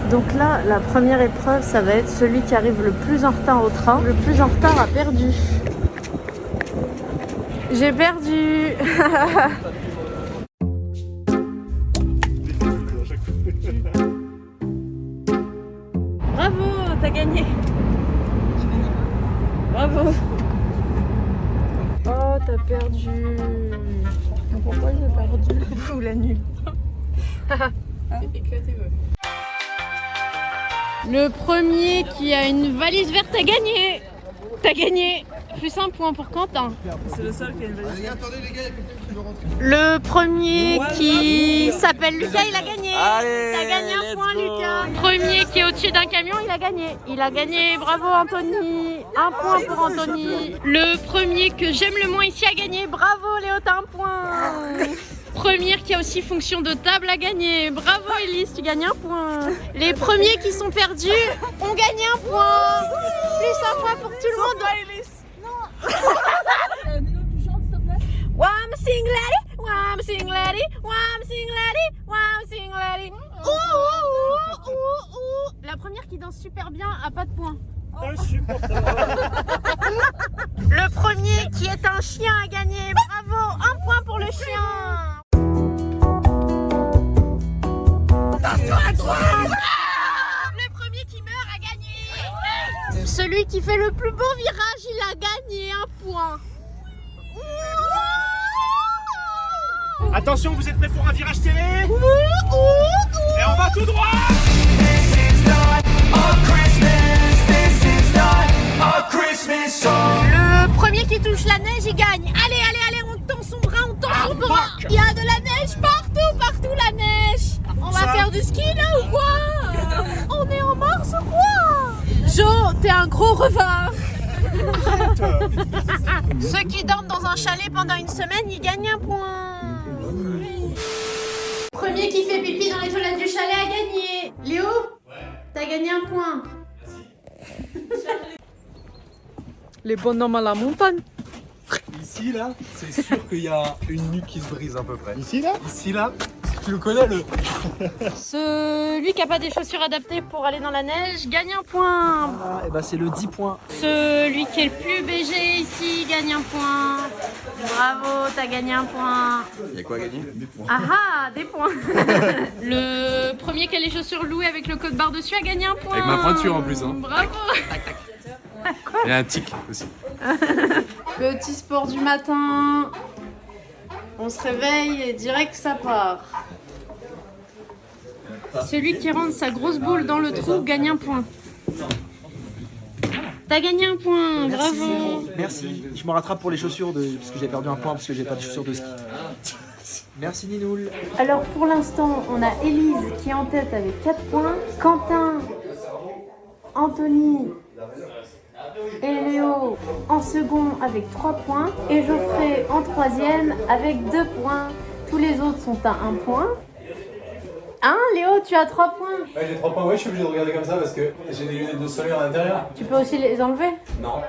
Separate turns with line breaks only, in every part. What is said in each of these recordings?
Donc là, la première épreuve, ça va être celui qui arrive le plus en retard au train. Le plus en retard a perdu. J'ai perdu. Bravo, t'as gagné. Bravo. Oh, t'as perdu. Pourquoi j'ai perdu? Ou la nulle. Le premier qui a une valise verte a gagné. T'as gagné. Plus un point pour Quentin.
C'est le seul qui a une valise.
Le premier qui s'appelle Lucas, il a gagné.
Allez,
t'as gagné un point,
go.
Lucas. Le premier qui est au-dessus d'un camion, il a gagné. Il a gagné. Bravo, Anthony. Un point pour Anthony. Le premier que j'aime le moins ici a gagné. Bravo, Léo, t'as un point. Première qui a aussi fonction de table a gagné. Bravo, Elise, tu gagnes un point. Les premiers qui sont perdus ont gagné un point. Plus un point pour tout le monde. Wham sing lady, wham sing lady, wham sing lady, wham sing lady. La première qui danse super bien a pas de points. Le premier qui est un chien a gagné. Bravo, un point pour le chien. Le premier qui meurt a gagné. Celui qui fait le plus beau virage, il a gagné un point.
Attention, vous êtes prêts pour un virage serré? Et on va tout droit!
Le premier qui touche la neige, il gagne. Allez, allez, allez, on tend son bras, on tend son bras. Il y a de la neige partout, partout la neige. On va faire du ski là ou quoi? On est en mars ou quoi? Jo, t'es un gros revard. Ceux qui dorment dans un chalet pendant une semaine, ils gagnent un point. Premier qui fait pipi dans les toilettes du chalet a gagné. Léo, t'as gagné un point. Les bonhommes à la montagne.
Ici, là, c'est sûr qu'il y a une nuque qui se brise à peu près.
Ici là?
Ici, là, tu le connais, le...
Celui qui n'a pas des chaussures adaptées pour aller dans la neige gagne un point.
Ah, et bah c'est le 10 points.
Celui qui est le plus BG ici gagne un point. Bravo, t'as gagné un point.
Il y a quoi à gagner?
Ah ah, des points. Le premier qui a les chaussures louées avec le code barre dessus a gagné un point.
Avec ma pointure en plus, hein.
Bravo.
Il y a un tic aussi.
Petit sport du matin. On se réveille et direct ça part. Celui qui rentre sa grosse boule dans le trou gagne un point. T'as gagné un point, bravo.
Merci. Je me rattrape pour les chaussures parce que j'ai perdu un point parce que j'ai pas de chaussures de ski. Merci Ninoul.
Alors pour l'instant, on a Élise qui est en tête avec 4 points, Quentin, Anthony et Léo en second avec 3 points et Geoffrey en troisième avec 2 points. Tous les autres sont à 1 point. Hein, Léo, tu as 3 points.
Ouais, j'ai 3 points, ouais, je suis obligé de regarder comme ça parce que j'ai des lunettes de soleil à l'intérieur.
Tu peux aussi les enlever.
Non.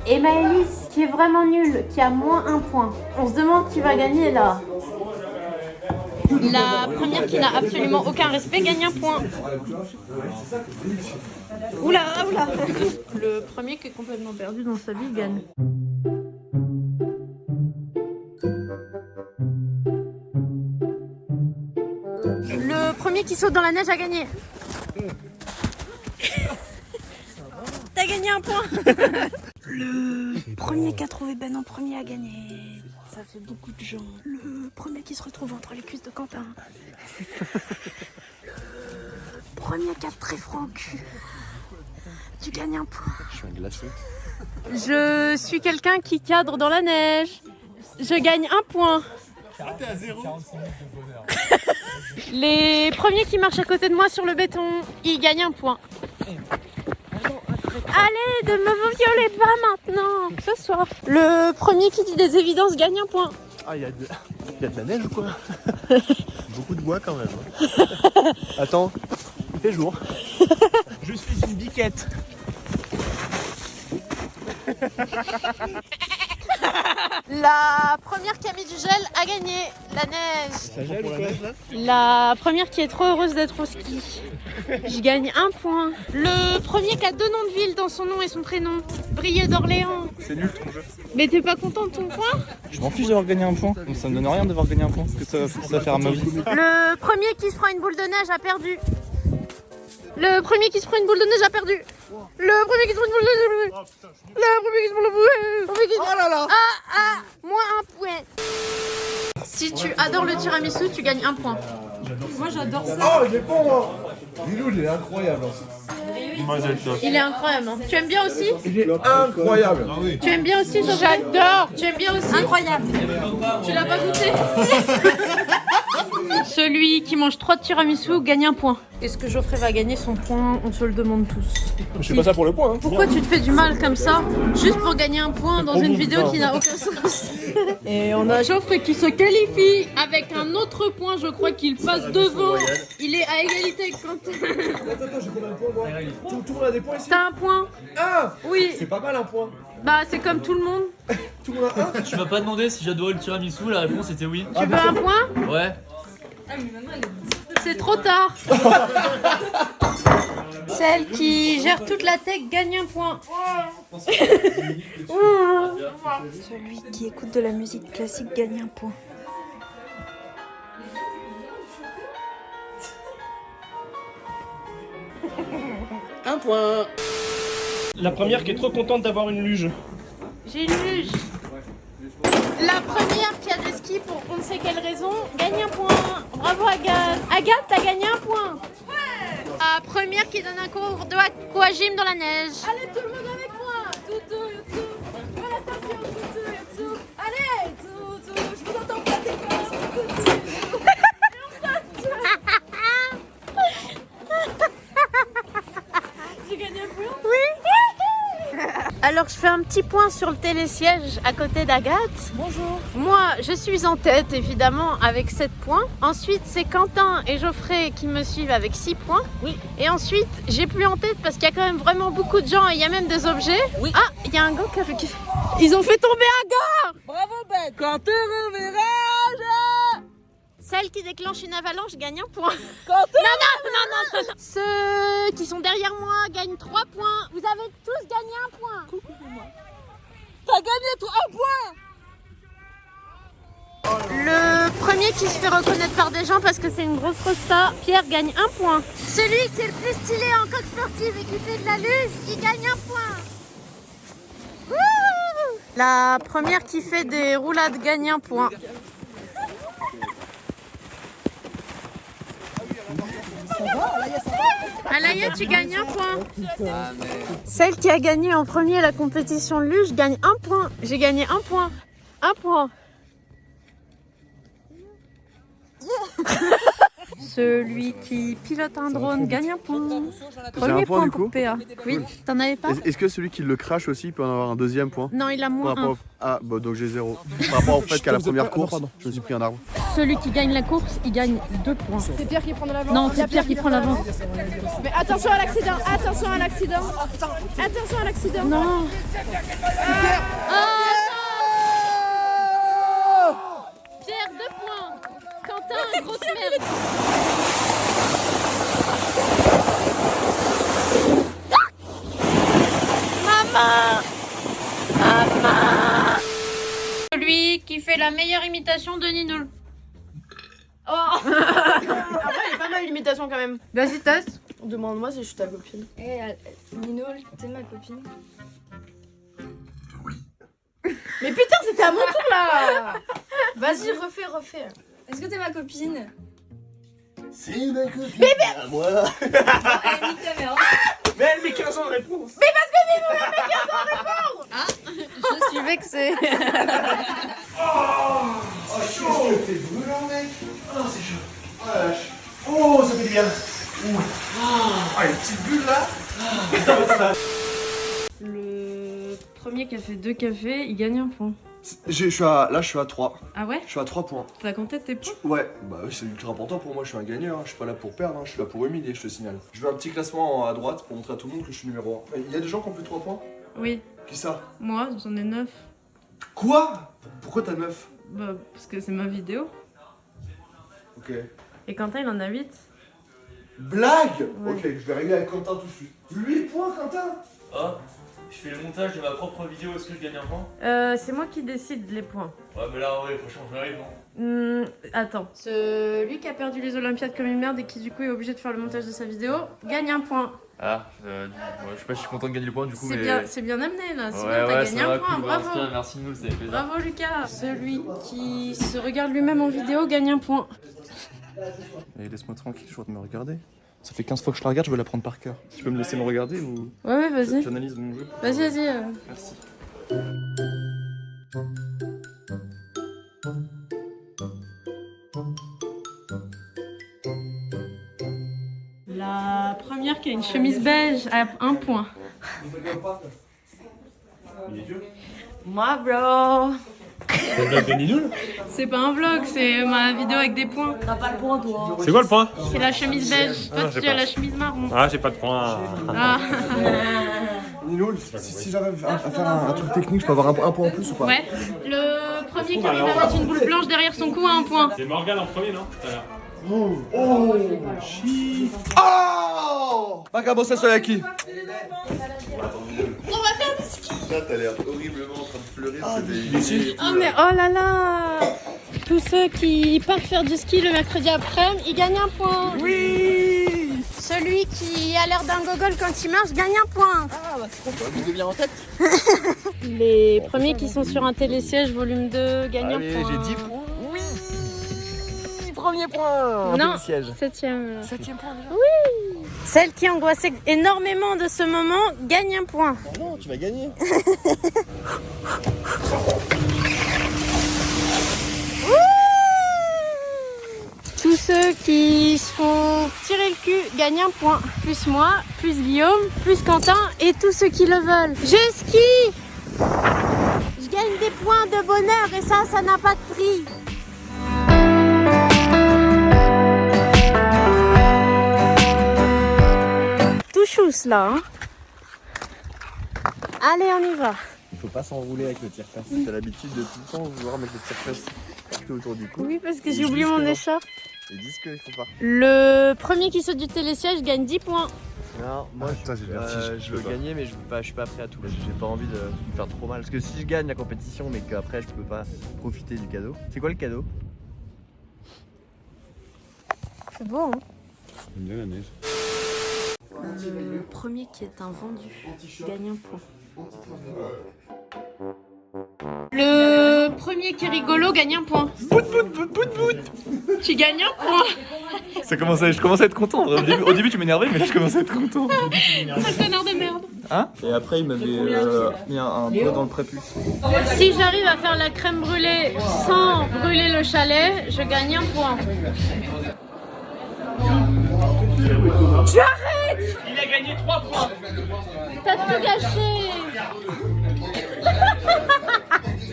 Et Maëlys, qui est vraiment nulle, qui a moins 1 point. On se demande qui va gagner là. La première qui n'a absolument aucun respect gagne un point. Oula, oula. Le premier qui est complètement perdu dans sa vie gagne. Le premier qui saute dans la neige a gagné. T'as gagné un point. Le premier qui a trouvé Ben en premier a gagné. Ça fait beaucoup de gens. Le premier qui se retrouve entre les cuisses de Quentin. Le premier qui a très franc cul. Tu gagnes un point.
Je suis un glaçon.
Je suis quelqu'un qui cadre dans la neige. Je gagne un point.
T'es à 0.
Les premiers qui marchent à côté de moi sur le béton, ils gagnent un point. Allez, ne me violez pas maintenant, ce soir. Le premier qui dit des évidences gagne un point.
Ah, il y a de la neige ou quoi? Beaucoup de bois quand même. Attends, il fait jour.
Je suis une biquette.
La première qui a mis du gel a gagné. La neige.
Ça gèle ou quoi?
La première qui est trop heureuse d'être au ski. Je gagne 1 point. Le premier qui a 2 noms de ville dans son nom et son prénom. Brieux d'Orléans.
C'est nul ton jeu.
Mais t'es pas content de ton point?
Je m'en fiche d'avoir gagné un point. Donc ça me donne rien d'avoir gagné un point. Parce que ça va faire à ma vie.
Le premier qui se prend une boule de neige a perdu. Le premier qui se prend une boule de neige a perdu. Le premier qui se prend une boule de neige a perdu. Le premier qui se prend une boule de neige. Oh là là. Moins 1 point. Si tu adores le tiramisu, tu gagnes 1 point.
Moi j'adore ça.
Oh, il est bon, moi. Lilou, il est incroyable.
Il est incroyable. Hein. Tu aimes bien aussi?
Il est incroyable.
Tu aimes bien aussi? J'adore. Tu aimes bien aussi?
Incroyable.
Tu l'as pas goûté? Celui qui mange 3 tiramisu gagne 1 point. Est-ce que Geoffrey va gagner son point? On se le demande tous.
Je fais pas ça pour le point. Hein.
Pourquoi tu te fais du mal comme ça juste pour gagner 1 point dans une vidéo qui n'a aucun sens? Et on a Geoffrey qui se qualifie avec un autre point. Je crois qu'il passe devant. Il est à égalité avec Quentin.
Attends, j'ai combien de points, moi? Tout le monde a des points ici?
T'as 1 point?
Ah!
Oui.
C'est pas mal, un point.
Bah c'est comme tout le monde.
Tout le monde a un?
Tu m'as pas demandé si j'adorais le tiramisu, la réponse était oui.
Tu veux 1 point?
Ouais.
C'est trop tard. Celle qui gère toute la tech gagne 1 point.
Celui qui écoute de la musique classique gagne 1 point.
Un point.
La première qui est trop contente d'avoir une luge.
J'ai une luge. La première qui a des skis pour on ne sait quelle raison gagne 1 point. Bravo Agathe. Agathe, t'as gagné 1 point. La première qui donne un cours de aquagym dans la neige.
Allez tout le monde avec moi. Toutou, youtou. Je veux la station, toutou, youtou. Allez, toutou. Je vous entends pas tes corps. Toutou, youtou. J'ai gagné un point.
Alors je fais un petit point sur le télésiège à côté d'Agathe. Bonjour. Moi je suis en tête évidemment avec 7 points. Ensuite c'est Quentin et Geoffrey qui me suivent avec 6 points. Oui. Et ensuite j'ai plus en tête parce qu'il y a quand même vraiment beaucoup de gens et il y a même des objets. Oui. Ah, il y a un gars qui a fait... Ils ont fait tomber un gars.
Bravo Ben.
Quand tu reverras. Celle qui déclenche une avalanche gagne 1 point. Non. Ceux qui sont derrière moi gagnent 3 points. Vous avez tous gagné 1 point.
T'as gagné toi 1 point.
Le premier qui se fait reconnaître par des gens parce que c'est une grosse rosta, Pierre gagne 1 point. Celui qui est le plus stylé en coque sportive et qui fait de la luge, il gagne 1 point. Wouh! La première qui fait des roulades gagne 1 point. Alaya, tu gagnes 1 point. Celle qui a gagné en premier la compétition de luge gagne 1 point. J'ai gagné 1 point. 1 point. Celui qui pilote un drone gagne 1 point. Premier point pour PA. Oui, t'en avais pas?
Est-ce que celui qui le crache aussi peut en avoir un deuxième point?
Non, il a moins 1.
Ah, bah donc j'ai 0. Par rapport au fait qu'à la première course, je me suis pris un arbre.
Celui qui gagne la course, il gagne 2 points.
C'est Pierre qui prend de l'avant.
Non, c'est Pierre qui prend l'avant.
Mais attention à l'accident. Attention à l'accident. Attention à l'accident.
Non. Pierre, 2 points. Quentin, grosse merde. Maman. Celui qui fait la meilleure imitation de Ninoul. Oh.
Après, il est pas mal l'imitation quand même.
Vas-y, teste.
Demande-moi si je suis ta copine.
Nino, t'es ma copine.
Mais putain, c'était à mon tour là. Vas-y, refais.
Est-ce que t'es ma copine?
C'est ma copine. Bébé. Moi.
Elle nique ta mère.
Mais elle met 15 ans de réponse.
Mais parce que Nino, elle met 15 ans de réponse.
Je suis vexée.
Oh, chaud. C'est brûlant, mec. Oh, c'est chaud. Oh la vache. Oh, ça fait du bien. Oh, une petite bulle là.
Le premier qui a fait 2 cafés, il gagne 1 point.
Je suis à 3.
Ah ouais?
Je suis à 3 points.
T'as compté tes points?
Ouais, bah oui, c'est ultra important pour moi, je suis un gagnant, je suis pas là pour perdre, je suis là pour humilier, je te signale. Je veux un petit classement à droite pour montrer à tout le monde que je suis numéro 1. Il y a des gens qui ont plus de 3 points?
Oui.
Qui ça?
Moi, j'en ai 9.
Quoi? Pourquoi t'as 9?
Bah, parce que c'est ma vidéo.
Ok.
Et Quentin, il en a 8.
Blague?
Ouais.
Ok, je vais régler avec Quentin tout de suite. 8 points, Quentin?
Ah, je fais le montage de ma propre vidéo, est-ce que je gagne un point?
C'est moi qui décide les points.
Ouais, mais là, ouais, franchement, je m'arrive, non?
Attends. Celui qui a perdu les Olympiades comme une merde et qui du coup est obligé de faire le montage de sa vidéo gagne un point.
Ah, ouais, je sais pas si je suis content de gagner le point du coup,
C'est bien amené là, c'est
ouais,
bien, t'as
ça
gagné un
va,
point,
cool,
bravo.
Merci Noul, ça fait plaisir.
Bravo Lucas. Celui qui se regarde lui-même en vidéo gagne un point.
Et laisse-moi tranquille, je vais me regarder. Ça fait 15 fois que je la regarde, je veux la prendre par cœur. Tu peux me laisser me regarder ou
Ouais, vas-y.
j'analyse mon jeu?
Vas-y.
Merci.
La première qui a une chemise beige a un point. Moi, bro.
C'est le vlog de Ninoul?
C'est pas un vlog, c'est ma vidéo avec des points.
T'as pas le point, toi.
C'est quoi le point?
C'est la chemise beige. Toi,
j'ai
tu as
pas.
la chemise marron.
Ah, j'ai pas de point.
Ah.
Nino, si j'arrive à faire un truc technique, je peux avoir un point en plus ou pas?
Ouais. Le premier qui arrive à mettre une boule blanche derrière son cou a un point.
C'est Morgane en premier, non? Tout à l'heure.
Oh shit. Oh Bacabo Sassoyaki.
On va faire du ski.
Là, t'as l'air horriblement en train de pleurer, c'est des...
Oh mais oh là là. Tous ceux qui partent faire du ski le mercredi après-midi, ils gagnent un point.
Oui.
Celui qui a l'air d'un gogol quand il marche gagne un point.
Ah bah c'est trop, vous bien en tête.
Les premiers qui sont sur un télésiège volume 2 gagnent
Allez,
un point.
j'ai 10 points. Oui. Premier point.
Non,
Siège.
7ème.
7ème point déjà.
Oui. Celle qui angoissait énormément de ce moment gagne un point.
Ah non, tu vas gagner.
Tous ceux qui se font tirer le cul gagnent un point. Plus moi, plus Guillaume, plus Quentin et tous ceux qui le veulent. Je skie. Je gagne des points de bonheur et ça n'a pas de prix. Tout chousse là. Hein. Allez, on y va.
Il faut pas s'enrouler avec le tire-face. T'as l'habitude de tout le temps vouloir mettre le tire-face partout autour du cou.
Oui, parce que j'ai oublié mon écharpe.
Ils disent qu'il faut pas.
Le premier qui saute du télésiège gagne 10 points.
Non, moi
Putain, j'ai le vertige,
je veux gagner, mais je suis pas prêt à tout. J'ai pas envie de me faire trop mal. Parce que si je gagne la compétition, mais qu'après je peux pas profiter du cadeau. C'est quoi le cadeau?
C'est beau, hein?
J'aime bien la neige.
Le premier qui est un vendu gagne un point. Le premier qui est rigolo gagne un point. Tu gagnes un point.
Je commence à être content. Au début tu m'énervais, mais là je commence à être content.
Sale connard de merde.
Hein? Et après il m'avait mis un doigt dans le prépuce.
Si j'arrive à faire la crème brûlée sans brûler le chalet, je gagne un point. Tu arrêtes!
Il a gagné 3 points.
T'as tout gâché.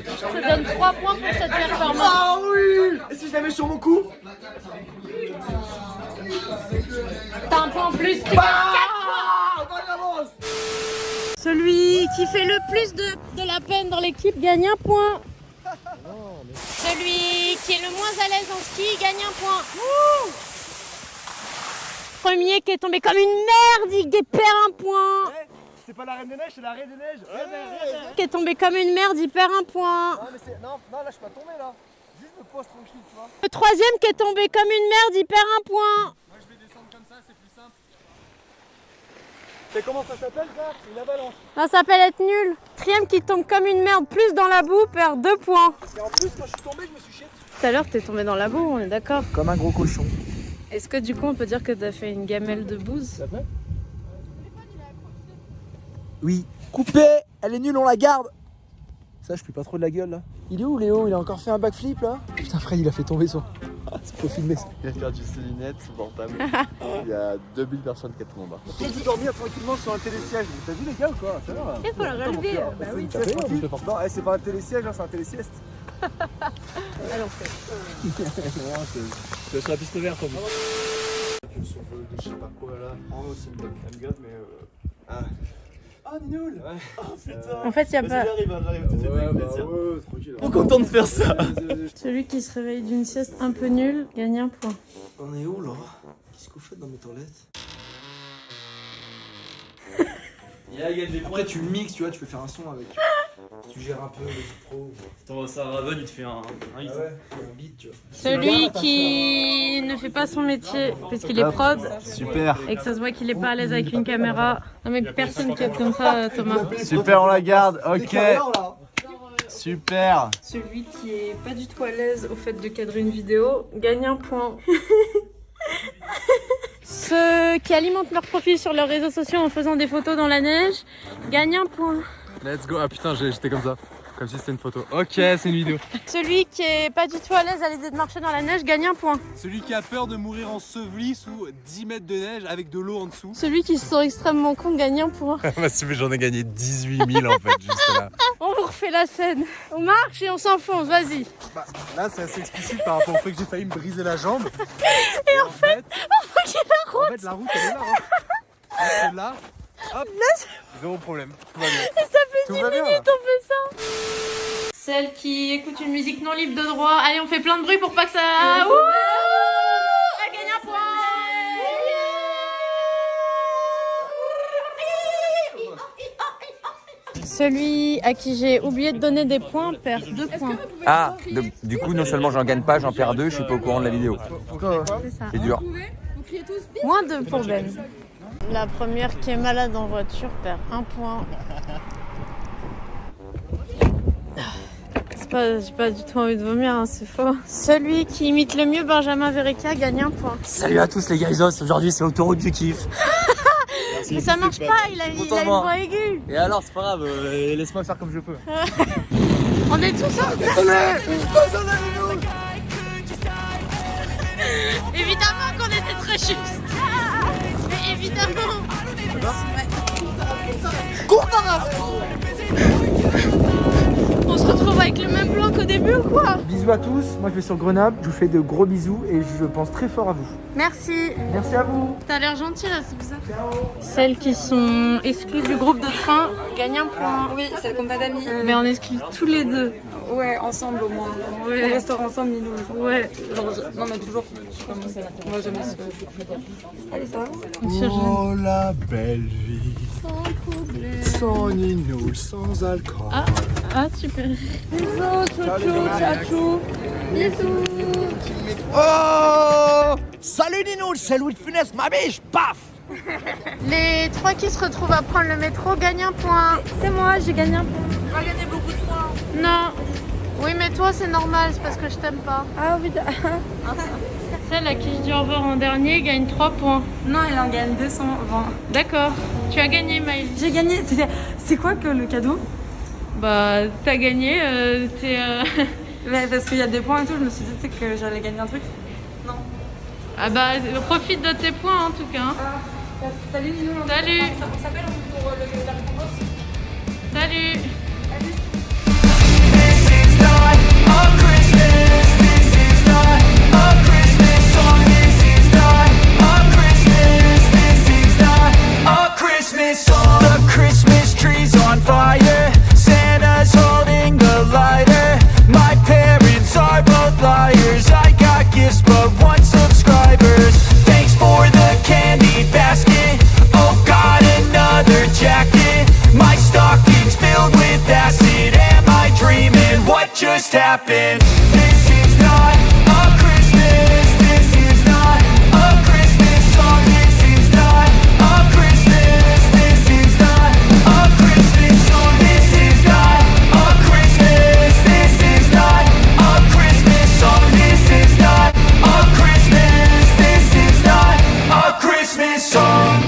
Je te donne 3 points pour cette performance.
Ah oui. Et si je la mets sur mon cou?
T'as un point en plus, tu gagnes 4 points. Celui qui fait le plus de la peine dans l'équipe gagne un point. Celui qui est le moins à l'aise en ski gagne un point. Ouh. Premier qui est tombé comme une merde, il perd un point.
C'est pas la Reine des Neiges, c'est la Reine des Neiges.
Qui est tombé comme une merde, il perd un point.
Non, mais c'est... non, là je suis pas tombé là. Juste me pose tranquille, tu vois.
Le troisième qui est tombé comme une merde, il perd un point.
Moi je vais descendre comme ça, c'est plus simple. C'est comment ça s'appelle ça? C'est une avalanche.
Ça s'appelle être nul. Quatrième qui tombe comme une merde, plus dans la boue, perd 2 points.
Et en plus, quand je suis tombé, je me suis chié dessus.
Tout à l'heure, t'es tombé dans la boue, on est d'accord.
Comme un gros cochon.
Est-ce que du coup, on peut dire que t'as fait une gamelle de bouse?
Oui. Coupé. Elle est nulle, on la garde. Ça, je pue pas trop de la gueule là. Il est où Léo? Il a encore fait un backflip là? Putain, Fred, il a fait tomber son. C'est pas filmé ça.
Il a perdu ses lunettes, son portable. Il y a 2000 personnes qui tombent en bas.
J'ai dû dormir tranquillement sur un télésiège. T'as vu les gars ou quoi? Ça va.
Il faut le relever. Bah oui.
Non, c'est pas un télésiège, c'est un télésieste.
Allons, fait.
Je suis sur la piste verte, toi.
Je sais pas quoi là. En haut, c'est une bonne mais. Ah.
Ah, Ninoul.
En fait, il y a pas.
J'arrive,
Trop content de faire ça.
Celui qui se réveille d'une sieste un peu nulle gagne un point.
On est où là? Qu'est-ce que vous faites dans mes toilettes? Après tu mixes, tu vois, tu peux faire un son avec. Tu gères un peu les pro.
Attends, ça Raven, il te fait un hit.
Ah ouais, un beat, tu vois.
Celui qui ne fait pas son métier parce qu'il est prod
Super.
et que ça se voit qu'il est pas à l'aise avec une caméra. Non mais personne qui est comme ça, Thomas.
Super, on la garde. Ok. Super.
Celui qui est pas du tout à l'aise au fait de cadrer une vidéo gagne un point. Ceux qui alimentent leur profil sur leurs réseaux sociaux en faisant des photos dans la neige gagnent un point.
Let's go. Ah putain, j'étais comme ça. Comme si c'était une photo. Ok, c'est une vidéo.
Celui qui est pas du tout à l'aise à l'idée de marcher dans la neige gagne un point.
Celui qui a peur de mourir enseveli sous 10 mètres de neige avec de l'eau en dessous.
Celui qui se sent extrêmement con gagne un point.
J'en ai gagné 18 000 en fait, juste là.
On vous refait la scène. On marche et on s'enfonce, vas-y.
Bah, là, c'est assez explicite par rapport au fait que j'ai failli me briser la jambe.
Et en fait, on voit qu'il y a la route.
En fait, la route, elle est là. Hein. Parce que là, hop, zéro problème. Tout va bien.
Et ça fait
Tout
10
va bien,
minutes, on fait ça. Celle qui écoute une musique non libre de droit. Allez, on fait plein de bruit pour pas que ça... Ouh, elle gagne un point. Celui à qui j'ai oublié de donner des points perd 2 points.
Ah, du coup, non seulement j'en gagne pas, j'en perds 2, je suis pas au courant de la vidéo.
C'est ça.
C'est dur.
Vous criez tous
Moins 2 pour Ben. La première qui est malade en voiture perd 1 point. J'ai pas du tout envie de vomir, hein, c'est faux. Celui qui imite le mieux Benjamin Verrecka gagne 1 point.
Salut à tous les gaysos, aujourd'hui c'est l'autoroute du kiff.
Mais ça marche pas, il a une voix aiguë.
Et alors c'est pas grave, laisse-moi faire comme je peux.
On est tous en... Évidemment qu'on était très juste. Mais évidemment. On se retrouve avec le même plan qu'au début ou quoi?
Bisous à tous, moi je vais sur Grenoble, je vous fais de gros bisous et je pense très fort à vous.
Merci.
Merci à vous.
T'as l'air gentil là, c'est bizarre. Celles qui sont exclues du groupe de train gagnent un point.
Oui, celle qu'on n'a pas d'amis.
Mais on exclut tous les deux.
Ouais, ensemble au moins.
Ouais.
On restera ensemble, Nino.
Ouais.
Non, mais toujours. On va jamais se. Allez, ça va?
Oh la belle vie. Sans problème. Sans Ninoul, sans alcool.
Ah super.
Oh, salut Ninoul, c'est Louis de Funès, ma biche, paf.
Les 3 qui se retrouvent à prendre le métro gagnent un point.
C'est moi, j'ai gagné un point.
On va gagner beaucoup de points.
Non. Oui mais toi c'est normal, c'est parce que je t'aime pas.
Ah oui,
Celle à qui je dis au revoir en dernier gagne 3 points.
non, il en gagne 220.
D'accord. Tu as gagné Maëlle.
J'ai gagné. C'est quoi que le cadeau?
Bah t'as gagné, t'es...
Ouais, parce qu'il y a des points et tout, je me suis dit que j'allais gagner un truc. Non.
Ah bah profite de tes points en tout cas. Hein.
Salut Nino.
Salut.
On s'appelle pour la récompense.
Salut.
Just happened. This is not a Christmas. This is not a Christmas song. This is not a Christmas. This is not a Christmas song. This is not a Christmas. This is not a Christmas song. This is not a Christmas. This is not a Christmas song.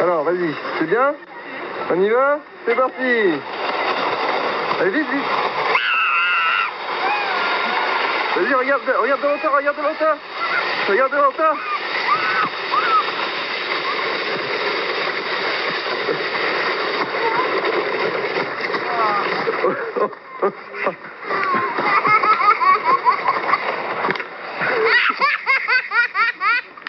Alors, vas-y, c'est bien? On y va? C'est parti! Allez, vite, vite! Vas-y, regarde de hauteur, regarde de hauteur! Regarde de hauteur!